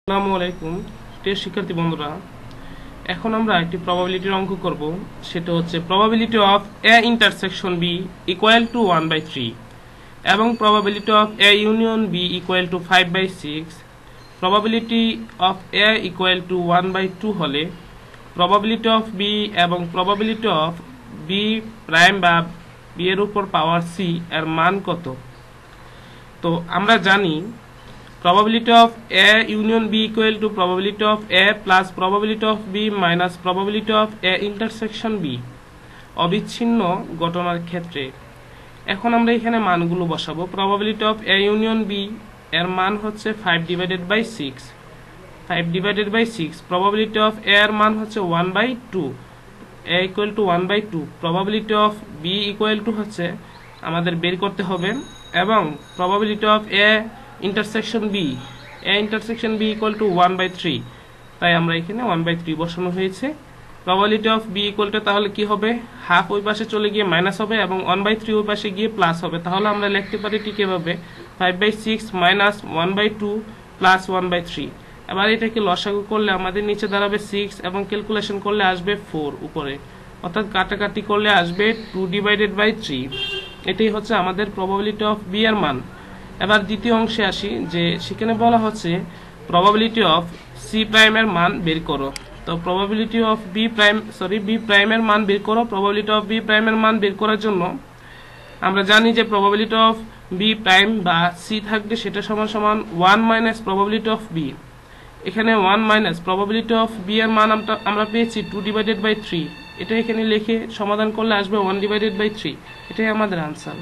আসসালামু আলাইকুম প্রিয় শিক্ষার্থী বন্ধুরা, এখন আমরা একটি প্রবাবিলিটির অঙ্ক করব। সেটা হচ্ছে probability of A intersection B equal to 1/3 এবং probability of A union B equal to 5/6। Probability of A equal to 1/2 হলে প্রবাবিলিটি অফ বি এবং প্রবাবিলিটি অফ বি প্রাইম বা বি এর উপর পাওয়ার সি এর মান কত। তো আমরা জানি probability of A union B equal to probability of A plus probability of B minus probability of A intersection B অবিচ্ছিন্ন ঘটনার ক্ষেত্রে। এখন আমরা এখানে মানগুলো বসাবো। probability of A union B এর মান হচ্ছে 5/6, 5/6। probability of A এর মান হচ্ছে 1/2, A equal to 1/2। probability of B equal to হচ্ছে আমাদের বের করতে হবে, এবং probability of A intersection B, A intersection B equal to 1/3, তাই আমরা এখানে 1/3 বসানো হয়েছে। Probability of B equal to তাহলে কি হবে, হাফ ওই পাশে চলে গিয়ে মাইনাস হবে এবং 1/3 ওই পাশে গিয়ে প্লাস হবে। তাহলে আমরা লিখতে পারি ঠিক এভাবে 5/6 মাইনাস 1/2 প্লাস 1/3। এবার এটাকে লসাগু করলে আমাদের নিচে দাঁড়াবে 6 এবং ক্যালকুলেশন করলে আসবে 4 উপরে, অর্থাৎ কাটাকাটি করলে আসবে 2/3। এটাই হচ্ছে আমাদের প্রবাবিলিটি অফ বি এর মান। এবার দ্বিতীয় অংশে আসি, যে সেখানে বলা হচ্ছে প্রবাবিলিটি অফ সি প্রাইমের মান বের করো। তো প্রবাবিলিটি অফ বি প্রাইমের মান বের করো। প্রবাবিলিটি অফ বি প্রাইমের মান বের করার জন্য আমরা জানি যে প্রবাবিলিটি অফ বি প্রাইম বা সি থাকবে সেটা সমান সমান 1 মাইনাস প্রবাবিলিটি অফ বি। এখানে 1 মাইনাস প্রবাবিলিটি অফ বি এর মান আমরা পেয়েছি 2/3। এটা এখানে লিখে সমাধান করলে আসবে 1/3। এটাই আমাদের আনসার।